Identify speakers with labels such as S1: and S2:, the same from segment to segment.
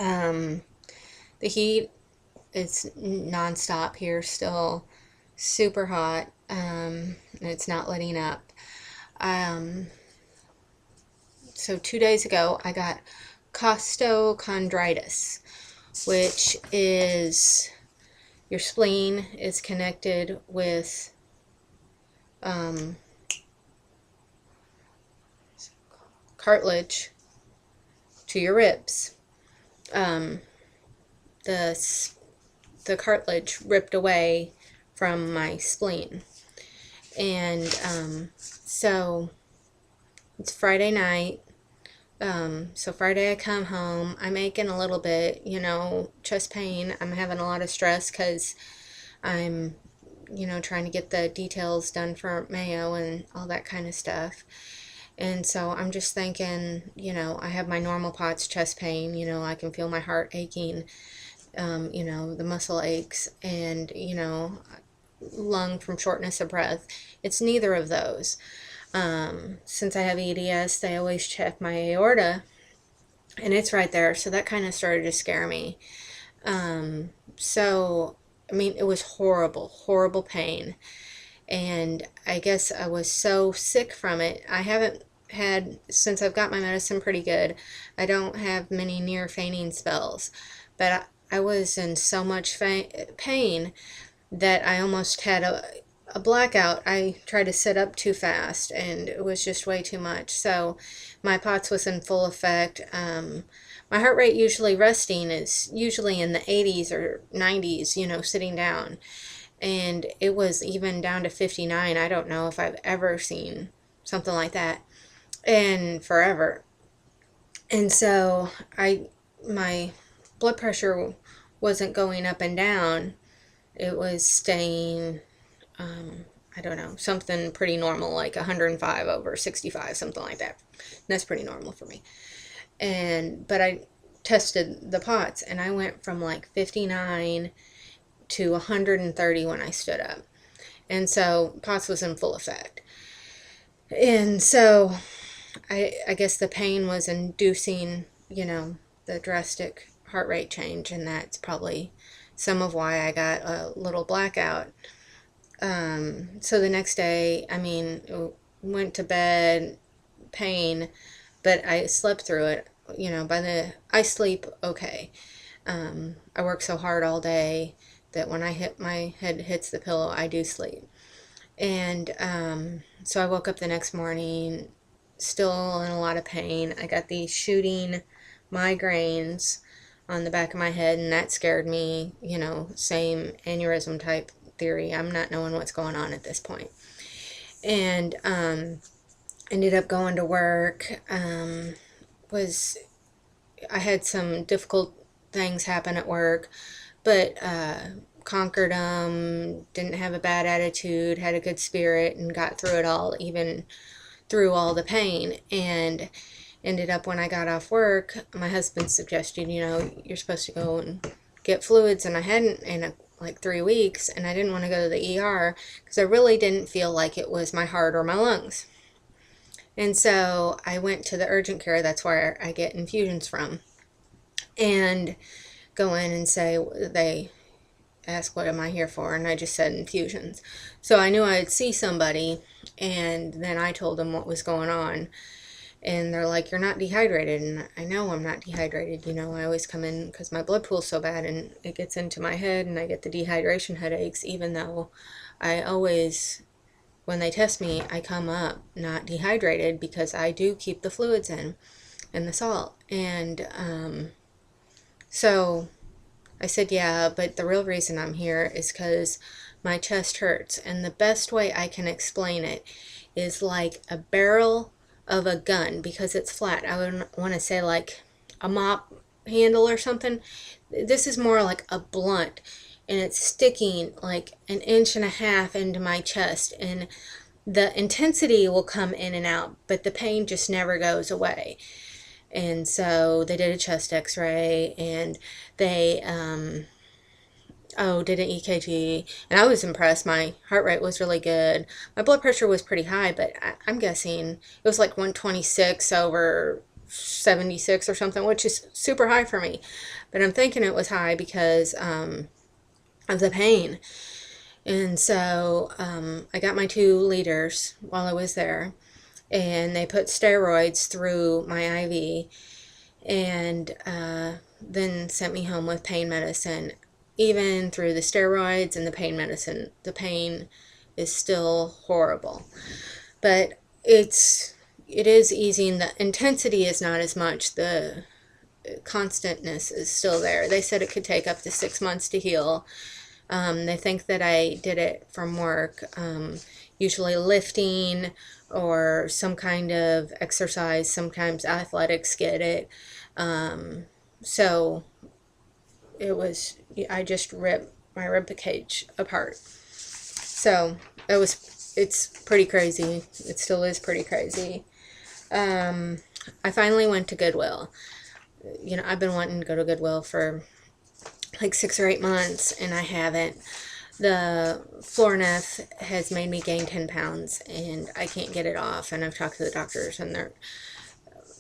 S1: Um, the heat is nonstop here, still super hot, and it's not letting up. Um, so 2 days ago, I got costochondritis, which is your spleen is connected with um, cartilage to your ribs. Um, the the cartilage ripped away from my spleen, and so it's Friday night. So Friday I come home. I'm aching a little bit, chest pain. I'm having a lot of stress because I'm, trying to get the details done for Mayo and all that kind of stuff. And so I'm just thinking, I have my normal POTS chest pain. I can feel my heart aching, the muscle aches, and, lung from shortness of breath. It's neither of those. Since I have EDS, they always check my aorta, and it's right there. So that kind of started to scare me. So, I mean, it was horrible, horrible pain. And I guess I was so sick from it. I haven't had, since I've got my medicine pretty good, I don't have many near fainting spells. But I was in so much pain that I almost had a blackout. I tried to sit up too fast, and it was just way too much. So my POTS was in full effect. My heart rate usually resting is usually in the 80s or 90s, sitting down. And it was even down to 59. I don't know if I've ever seen something like that in forever. And so my blood pressure wasn't going up and down. It was staying, I don't know, something pretty normal, like 105 over 65, something like that. And that's pretty normal for me. But I tested the POTS, and I went from like 59 to 130 when I stood up. And so POTS was in full effect. And so I guess the pain was inducing, the drastic heart rate change, and that's probably some of why I got a little blackout. So the next day, I mean, went to bed, pain, but I slept through it. I sleep okay. I work so hard all day that when my head hits the pillow, I do sleep. And so I woke up the next morning, still in a lot of pain. I got these shooting migraines on the back of my head, and that scared me. Same aneurysm type theory. I'm not knowing what's going on at this point. And ended up going to work. I had some difficult things happen at work, but conquered them, didn't have a bad attitude, had a good spirit, and got through it all, even through all the pain. And ended up, when I got off work, my husband suggested, you're supposed to go and get fluids, and I hadn't in like 3 weeks, and I didn't want to go to the ER because I really didn't feel like it was my heart or my lungs. And so I went to the urgent care. That's where I get infusions from. And go in and they ask, what am I here for? And I just said infusions. So I knew I'd see somebody, and then I told them what was going on. And they're like, you're not dehydrated. And I know I'm not dehydrated. I always come in because my blood pool's so bad, and it gets into my head, and I get the dehydration headaches, even though I always, when they test me, I come up not dehydrated because I do keep the fluids in and the salt. And so I said, yeah, but the real reason I'm here is because my chest hurts. And the best way I can explain it is like a barrel of a gun, because it's flat. I would want to say like a mop handle or something. This is more like a blunt, and it's sticking like 1.5 inches into my chest, and the intensity will come in and out, but the pain just never goes away. And so they did a chest x-ray, and they did an EKG, and I was impressed. My heart rate was really good. My blood pressure was pretty high, but I'm guessing it was like 126 over 76 or something, which is super high for me. But I'm thinking it was high because of the pain. And so I got my 2 liters while I was there, and they put steroids through my IV, and then sent me home with pain medicine. Even through the steroids and the pain medicine, the pain is still horrible. But it is easing. The intensity is not as much. The constantness is still there. They said it could take up to 6 months to heal. They think that I did it from work, usually lifting or some kind of exercise. Sometimes athletics get it. So it was, I just ripped my rib cage apart. So it's pretty crazy. It still is pretty crazy. I finally went to Goodwill. I've been wanting to go to Goodwill for like 6 or 8 months, and I haven't. The Florinef has made me gain 10 pounds, and I can't get it off. And I've talked to the doctors, and they're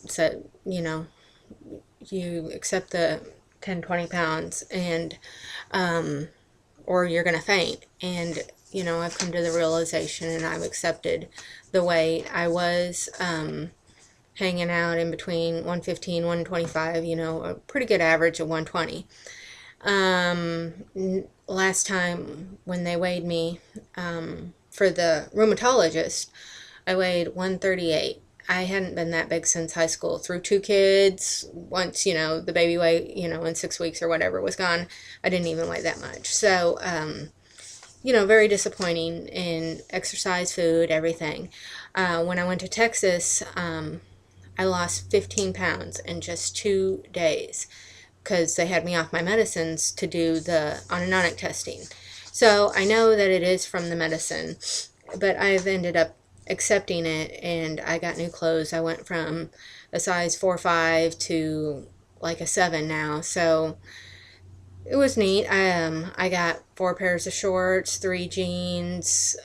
S1: said, you accept the 10, 20 pounds, and or you're gonna faint. And I've come to the realization, and I've accepted the weight. I was hanging out in between 115, 125, a pretty good average of 120. Last time when they weighed me for the rheumatologist, I weighed 138. I hadn't been that big since high school. Through 2 kids, once, the baby weight, in 6 weeks or whatever was gone, I didn't even weigh that much. So, very disappointing in exercise, food, everything. When I went to Texas, I lost 15 pounds in just 2 days because they had me off my medicines to do the onyonic testing. So I know that it is from the medicine, but I've ended up accepting it, and I got new clothes. I went from a size 4 or 5 to like a 7 now. So it was neat. I got 4 pairs of shorts, 3 jeans,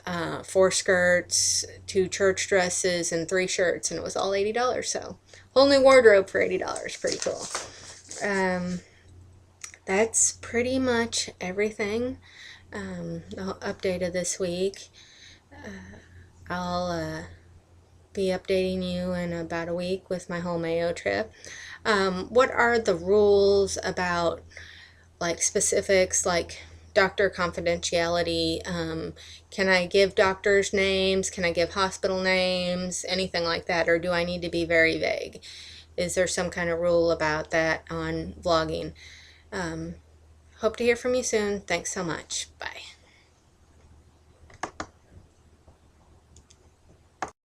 S1: 4 skirts, 2 church dresses, and 3 shirts, and it was all $80. So whole new wardrobe for $80. Pretty cool. That's pretty much everything. The update of this week. I'll be updating you in about a week with my whole Mayo trip. What are the rules about like specifics, like doctor confidentiality? Can I give doctors' names? Can I give hospital names? Anything like that? Or do I need to be very vague? Is there some kind of rule about that on vlogging? Hope to hear from you soon. Thanks so much. Bye.